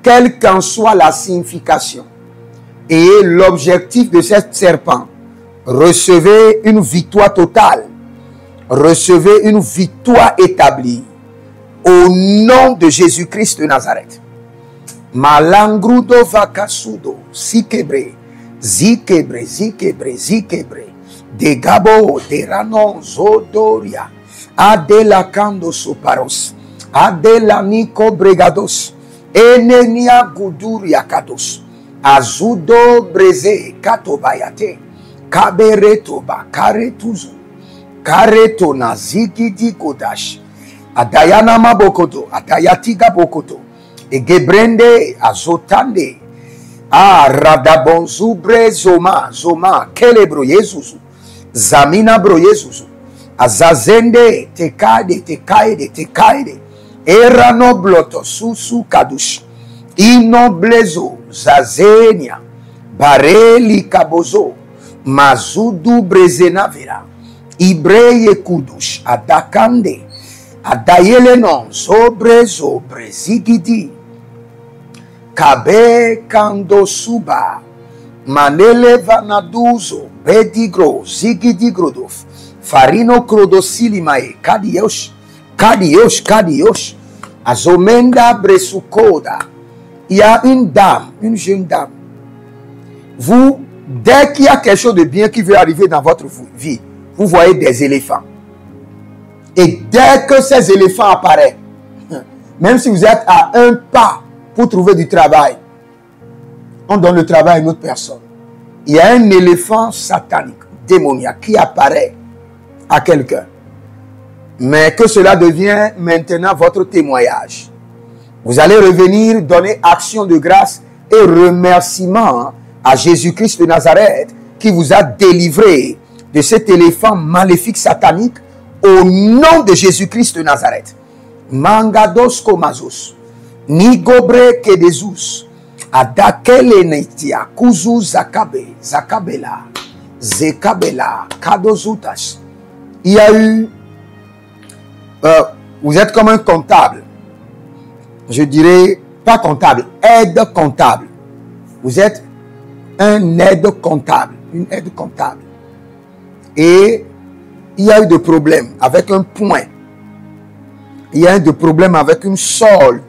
Quelle qu'en soit la signification et l'objectif de cet serpent, recevez une victoire totale. Recevez une victoire établie. Au nom de Jésus-Christ de Nazareth. Malangrudo vakasudo, zikebre, zikebre, zikebre, zikebre, degabo, deranon, zodoria, adelakando soparos, adelaniko bregados, enenia guduria kados, azudo breze katobayate, kaberetoba, karetuzu, kareto nazigidi kodash, adayana mabokoto, adayatiga bokoto, egebrende azotande, radabonzu brezoma, zoma, kelebro Yesusu, zamina bro Yesusu, azazende, tekade, tekaide, tekaide, erano bloto, susu kadush, inoblezo, zazenia, bareli kabozo, mazudu brezenavera, ibreye kudush, adakande, adayelenon, sobrezo, brezigidi, kabe kando suba, Manele vanaduzo, bedigro, zigidigrodof, farino crodosilimae, kadiosh, kadiosh, kadiosh, azomenda bresukoda. Il y a une dame, une jeune dame. Vous, dès qu'il y a quelque chose de bien qui veut arriver dans votre vie, vous voyez des éléphants. Et dès que ces éléphants apparaissent, même si vous êtes à un pas pour trouver du travail, on donne le travail à une autre personne. Il y a un éléphant satanique, démoniaque, qui apparaît à quelqu'un. Mais que cela devient maintenant votre témoignage. Vous allez revenir donner action de grâce et remerciement à Jésus-Christ de Nazareth qui vous a délivré de cet éléphant maléfique satanique au nom de Jésus-Christ de Nazareth. Mangados komazos, nigobre kedezus, adakele netia, kuzu zakabe, zakabela, zekabela, kadozutas. Il y a eu, vous êtes comme un comptable, je dirais pas comptable, aide comptable. Vous êtes un aide comptable, une aide comptable. Et il y a eu des problèmes avec un point. Il y a eu des problèmes avec une solde.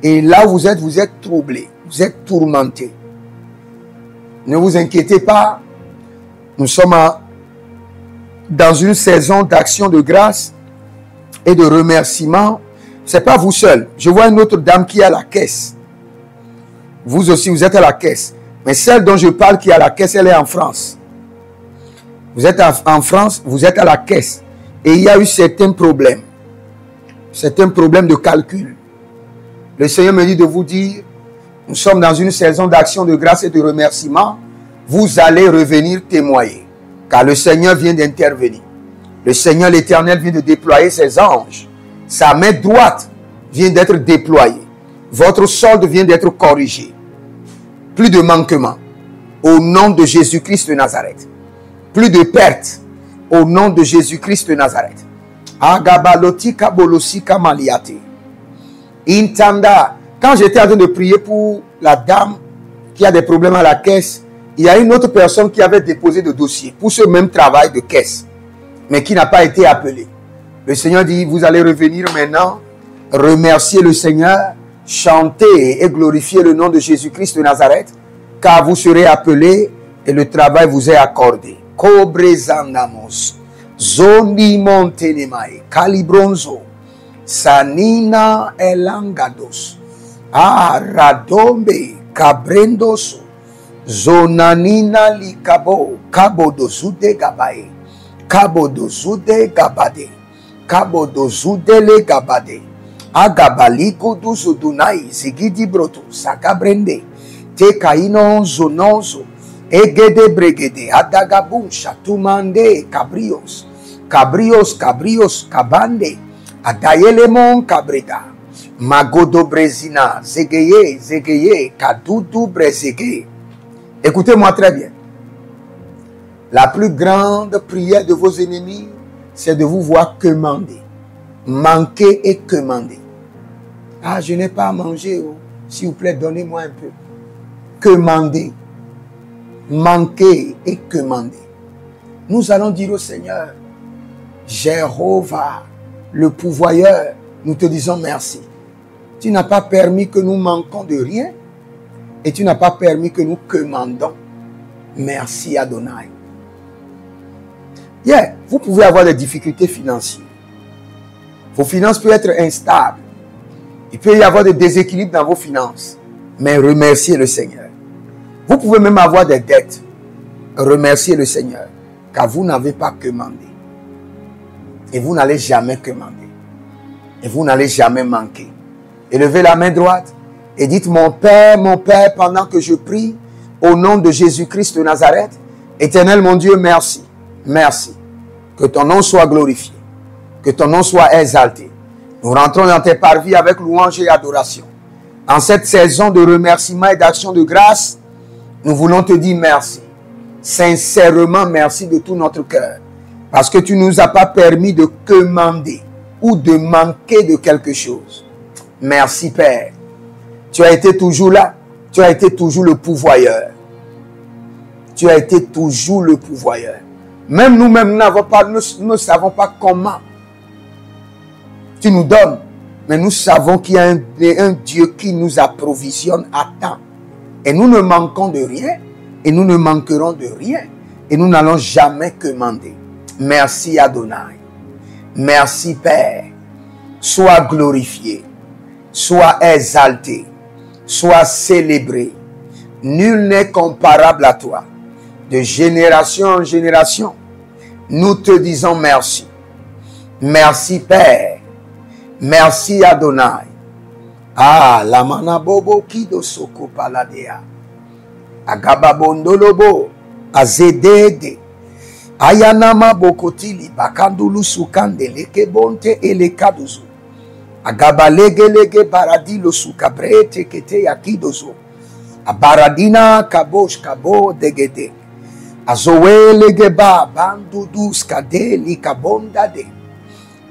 Et là, vous êtes troublé, vous êtes tourmenté. Ne vous inquiétez pas. Nous sommes dans une saison d'action de grâce et de remerciement. Ce n'est pas vous seul. Je vois une autre dame qui est à la caisse. Vous aussi, vous êtes à la caisse. Mais celle dont je parle qui est à la caisse, elle est en France. Vous êtes en France, vous êtes à la caisse. Et il y a eu certains problèmes. Certains problèmes de calcul. Le Seigneur me dit de vous dire, nous sommes dans une saison d'action de grâce et de remerciement. Vous allez revenir témoigner. Car le Seigneur vient d'intervenir. Le Seigneur l'Éternel vient de déployer ses anges. Sa main droite vient d'être déployée. Votre solde vient d'être corrigé. Plus de manquements. Au nom de Jésus-Christ de Nazareth. Plus de pertes. Au nom de Jésus-Christ de Nazareth. Agabalotika bolosika maliate. Intanda. Quand j'étais en train de prier pour la dame qui a des problèmes à la caisse, il y a une autre personne qui avait déposé de dossier pour ce même travail de caisse, mais qui n'a pas été appelée. Le Seigneur dit, vous allez revenir maintenant, remercier le Seigneur, chanter et glorifier le nom de Jésus-Christ de Nazareth, car vous serez appelés et le travail vous est accordé. Kobrezandamos, Zoni montenemae, Calibronzo, Sanina elangados, Aradombe, Cabrendoso, Zonanina li cabo, cabo dozude gabae, cabo dozude gabade, cabo dozude le gabade, agabaliko duzudunai, zigidi broto, sagabrende, te kainon zononzo, egede bregede, adagabun, chatumande, cabrios, cabrios, cabrios, cabande, adayelemon cabreda, magodo brezina, zegeye, zegeye, kadudu brezege. Écoutez-moi très bien. La plus grande prière de vos ennemis, c'est de vous voir quemander. Manquer et quemander. Ah, je n'ai pas à manger. Oh. S'il vous plaît, donnez-moi un peu. Quemander. Manquer et quemander. Nous allons dire au Seigneur, Jéhovah, le pourvoyeur, nous te disons merci. Tu n'as pas permis que nous manquons de rien. Et tu n'as pas permis que nous commandons. Merci Adonai. Yeah, vous pouvez avoir des difficultés financières. Vos finances peuvent être instables. Il peut y avoir des déséquilibres dans vos finances. Mais remerciez le Seigneur. Vous pouvez même avoir des dettes. Remerciez le Seigneur. Car vous n'avez pas commandé. Et vous n'allez jamais commander. Et vous n'allez jamais manquer. Élevez la main droite. Et dites, mon Père, pendant que je prie, au nom de Jésus-Christ de Nazareth, Éternel mon Dieu, merci. Merci. Que ton nom soit glorifié. Que ton nom soit exalté. Nous rentrons dans tes parvis avec louange et adoration. En cette saison de remerciement et d'action de grâce, nous voulons te dire merci. Sincèrement, merci de tout notre cœur. Parce que tu ne nous as pas permis de commander ou de manquer de quelque chose. Merci Père. Tu as été toujours là. Tu as été toujours le pourvoyeur. Tu as été toujours le pourvoyeur. Même nous-mêmes, nous ne savons pas comment tu nous donnes. Mais nous savons qu'il y a un Dieu qui nous approvisionne à temps. Et nous ne manquons de rien. Et nous ne manquerons de rien. Et nous n'allons jamais commander. Merci Adonai. Merci Père. Sois glorifié. Sois exalté. Sois célébré. Nul n'est comparable à toi. De génération en génération, nous te disons merci. Merci Père. Merci Adonai. Ah, la manabobo kido soko paladea. Agababondolobo. Azedede. Ayanama bokotili bakandulu sukande leke bonte ele kaduzo. Agabalege lege baradilo sukabrete kete yakidozo. Abaradina kabosh kabo degede. Azowe lege ba bandudus kade likabondade.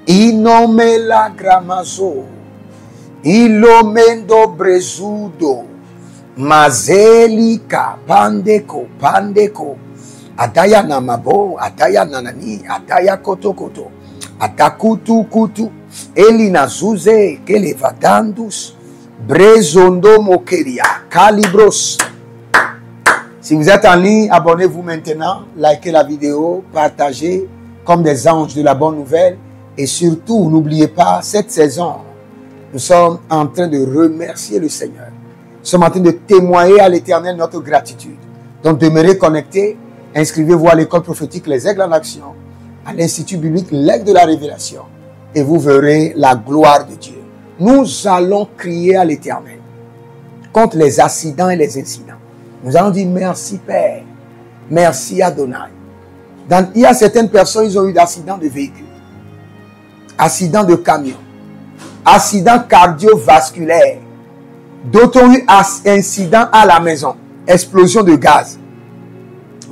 Inome la gramazo. Ilomendo brezudo. Mazelika pandeko pandeko. Adaya namabo, adaya nanani, adaya koto koto. Atakutu kutu. Elina zuze kelevadandus. Brezondo mokeria. Calibros. Si vous êtes en ligne, abonnez-vous maintenant. Likez la vidéo, partagez comme des anges de la bonne nouvelle. Et surtout, n'oubliez pas, cette saison, nous sommes en train de remercier le Seigneur. Nous sommes en train de témoigner à l'Éternel notre gratitude. Donc, demeurez connectés. Inscrivez-vous à l'école prophétique Les Aigles en Action, à l'Institut biblique L'Aigle de la Révélation, et vous verrez la gloire de Dieu. Nous allons crier à l'Éternel contre les accidents et les incidents. Nous allons dire merci Père, merci Adonai. Il y a certaines personnes, ils ont eu d'accidents de véhicules, accidents de camions, accidents cardiovasculaires. D'autres ont eu incidents à la maison, explosion de gaz.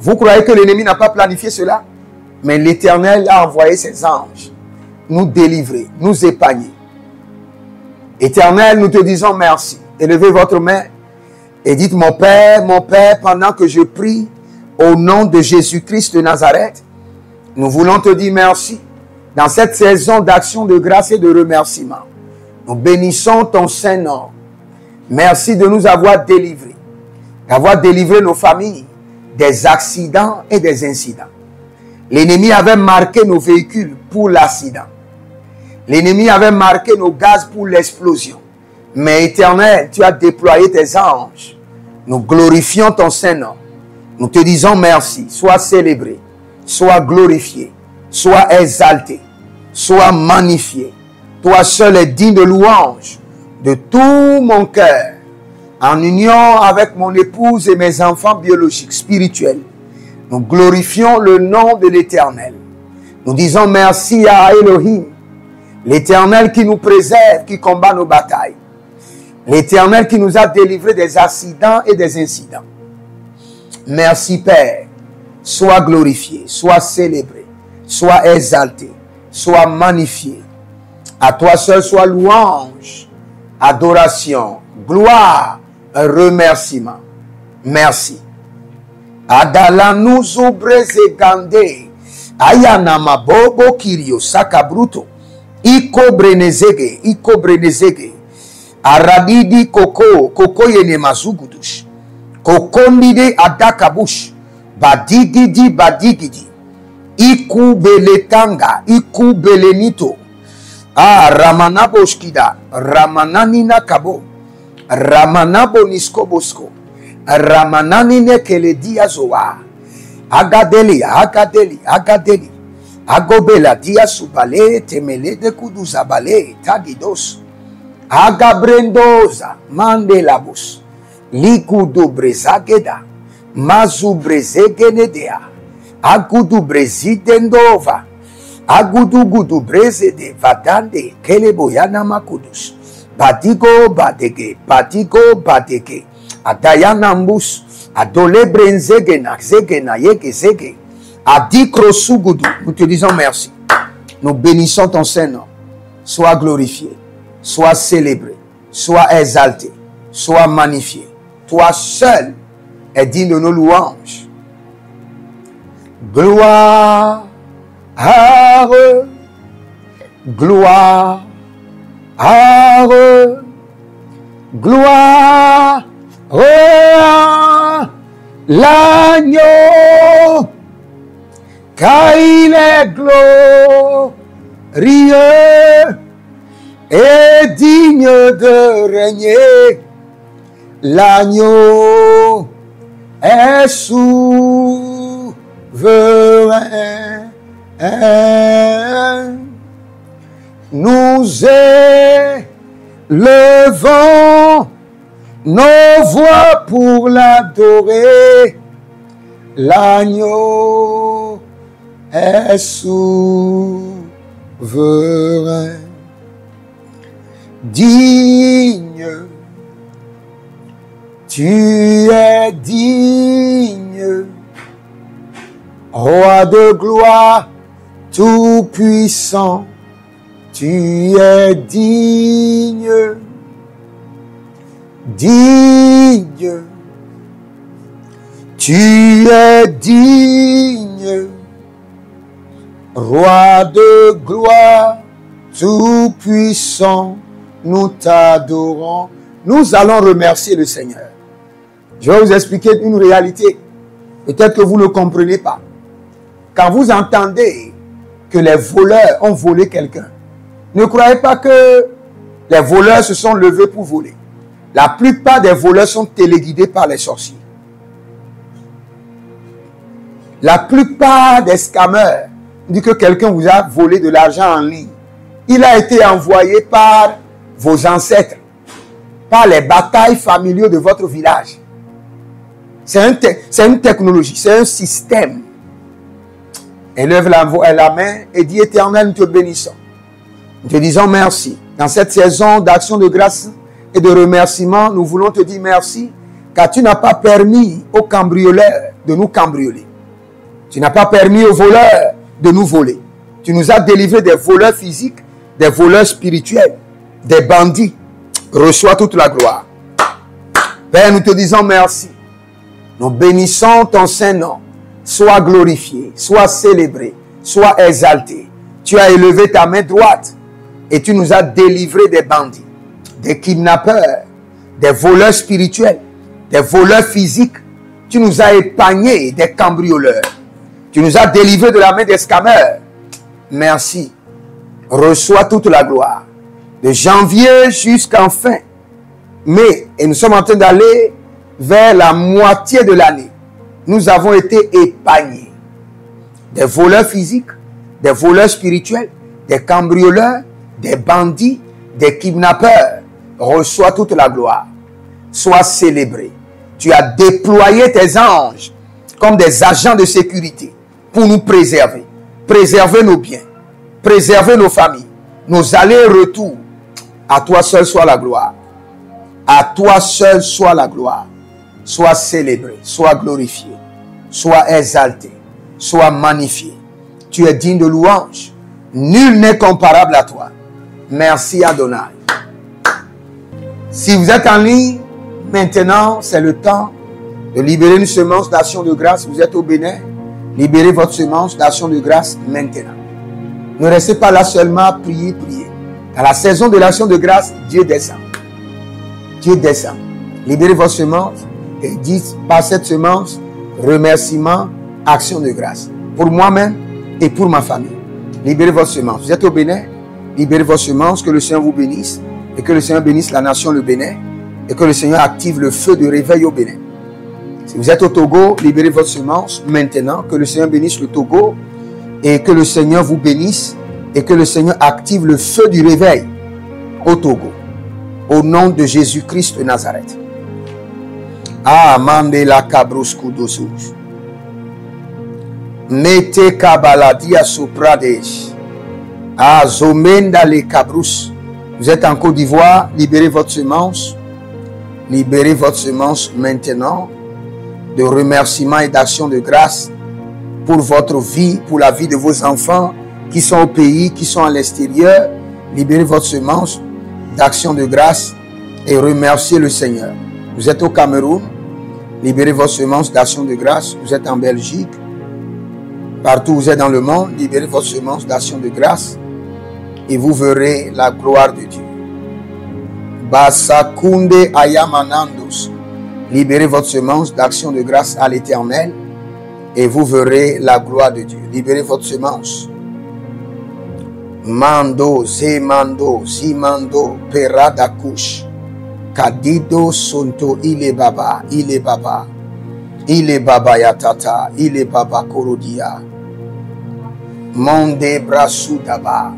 Vous croyez que l'ennemi n'a pas planifié cela? Mais l'Éternel a envoyé ses anges nous délivrer, nous épargner. Éternel, nous te disons merci. Élevez votre main et dites, mon Père, pendant que je prie au nom de Jésus-Christ de Nazareth, nous voulons te dire merci. Dans cette saison d'action de grâce et de remerciement, nous bénissons ton Saint-Nom. Merci de nous avoir délivrés, d'avoir délivré nos familles des accidents et des incidents. L'ennemi avait marqué nos véhicules pour l'accident. L'ennemi avait marqué nos gaz pour l'explosion. Mais Éternel, tu as déployé tes anges. Nous glorifions ton Saint-Nom. Nous te disons merci. Sois célébré, sois glorifié, sois exalté, sois magnifié. Toi seul es digne de louange de tout mon cœur. En union avec mon épouse et mes enfants biologiques, spirituels, nous glorifions le nom de l'Éternel. Nous disons merci à Elohim, l'Éternel qui nous préserve, qui combat nos batailles. L'Éternel qui nous a délivrés des accidents et des incidents. Merci Père. Sois glorifié, sois célébré, sois exalté, sois magnifié. À toi seul soit louange, adoration, gloire, remerciement. Merci. Adalanuzo brezegande. Ayanama bobo kirio sakabruto. Iko brenezege. Aradidi koko yene mazugudush. Kokondide adakabush. Badigidi. Iku beletanga, iku belenito. Ramanaboshkida, Ramananina kabo. Ramanabo niskobosko. Ramananine keledia zoa. Agadeli. Agobela dia subale temele de kuduzabale tagidos. Agabrendoza mandelabus. Likudo brezageda. Mazu brezegenedea. Agudu brezidendova. Agudu brezede vadande keleboyana makudus. Badigo badege. Adayanambus. Adole brenzegena yege. Adikro sugudu. Nous te disons merci. Nous bénissons ton Saint-Nom. Sois glorifié. Sois célébré. Sois exalté. Sois magnifié. Toi seul est digne de nos louanges. Gloire, gloire, gloire à l'agneau, car il est glorieux et digne de régner. L'agneau est souverain. Nous élevons nos voix pour l'adorer. L'agneau est souverain. Digne, tu es digne, roi de gloire, tout-puissant, tu es digne, digne, tu es digne, roi de gloire, tout-puissant, nous t'adorons. Nous allons remercier le Seigneur. Je vais vous expliquer une réalité. Peut-être que vous ne comprenez pas. Quand vous entendez que les voleurs ont volé quelqu'un, ne croyez pas que les voleurs se sont levés pour voler. La plupart des voleurs sont téléguidés par les sorciers. La plupart des scammers disent que quelqu'un vous a volé de l'argent en ligne. Il a été envoyé par vos ancêtres, par les batailles familiaux de votre village. C'est une technologie, c'est un système. Élève la main et dit: Éternel, nous te bénissons. Nous te disons merci. Dans cette saison d'action de grâce et de remerciement, nous voulons te dire merci, car tu n'as pas permis aux cambrioleurs de nous cambrioler. Tu n'as pas permis aux voleurs de nous voler. Tu nous as délivrés des voleurs physiques, des voleurs spirituels, des bandits. Reçois toute la gloire. Père, nous te disons merci. Nous bénissons ton Saint-Nom. Sois glorifié, sois célébré, sois exalté. Tu as élevé ta main droite et tu nous as délivrés des bandits, des kidnappeurs, des voleurs spirituels, des voleurs physiques. Tu nous as épargnés des cambrioleurs. Tu nous as délivrés de la main des scammers. Merci. Reçois toute la gloire. De janvier jusqu'en fin mai, et nous sommes en train d'aller vers la moitié de l'année, nous avons été épargnés des voleurs physiques, des voleurs spirituels, des cambrioleurs, des bandits, des kidnappeurs. Reçois toute la gloire. Sois célébré. Tu as déployé tes anges comme des agents de sécurité pour nous préserver. Préserver nos biens, préserver nos familles, nos allers-retours. À toi seul soit la gloire. À toi seul soit la gloire. Sois célébré, sois glorifié, sois exalté, sois magnifié. Tu es digne de louange. Nul n'est comparable à toi. Merci Adonai. Si vous êtes en ligne, maintenant c'est le temps de libérer une semence d'action de grâce. Vous êtes au Bénin, libérez votre semence d'action de grâce maintenant. Ne restez pas là seulement à prier, prier. Dans la saison de l'action de grâce, Dieu descend. Dieu descend. Libérez votre semence et dites par cette semence, remerciement, action de grâce. Pour moi-même et pour ma famille. Libérez votre semence. Vous êtes au Bénin, libérez votre semence, que le Seigneur vous bénisse et que le Seigneur bénisse la nation, le Bénin, et que le Seigneur active le feu de réveil au Bénin. Si vous êtes au Togo, libérez votre semence maintenant, que le Seigneur bénisse le Togo et que le Seigneur vous bénisse et que le Seigneur active le feu du réveil au Togo. Au nom de Jésus-Christ de Nazareth. Amandela kabrusku dosus. Mete kabaladia sopradesh. Azomenda le kabrus. Vous êtes en Côte d'Ivoire, libérez votre semence. Libérez votre semence maintenant de remerciement et d'action de grâce pour votre vie, pour la vie de vos enfants qui sont au pays, qui sont à l'extérieur. Libérez votre semence d'action de grâce et remerciez le Seigneur. Vous êtes au Cameroun, libérez votre semence d'action de grâce. Vous êtes en Belgique, Partout où vous êtes dans le monde, libérez votre semence d'action de grâce et vous verrez la gloire de Dieu. Basakunde ayamanandos. Libérez votre semence d'action de grâce à l'Éternel et vous verrez la gloire de Dieu. Libérez votre semence. Mando, zemando, zimando, peradakush. Kadido sonto, il est baba, il est baba. Il est baba yatata, il est baba korodia. Monde brasudaba.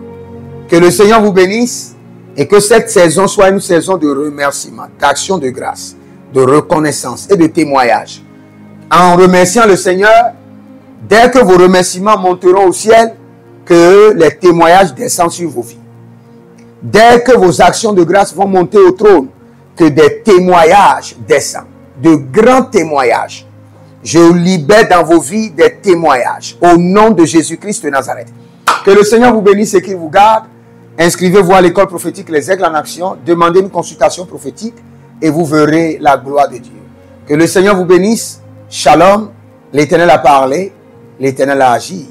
Que le Seigneur vous bénisse et que cette saison soit une saison de remerciement, d'action de grâce, de reconnaissance et de témoignage. En remerciant le Seigneur, dès que vos remerciements monteront au ciel, que les témoignages descendent sur vos vies. Dès que vos actions de grâce vont monter au trône, que des témoignages descendent, de grands témoignages. Je libère dans vos vies des témoignages au nom de Jésus-Christ de Nazareth. Que le Seigneur vous bénisse et qu'il vous garde. Inscrivez-vous à l'école prophétique Les Aigles en Action. Demandez une consultation prophétique et vous verrez la gloire de Dieu. Que le Seigneur vous bénisse. Shalom. L'Éternel a parlé. L'Éternel a agi.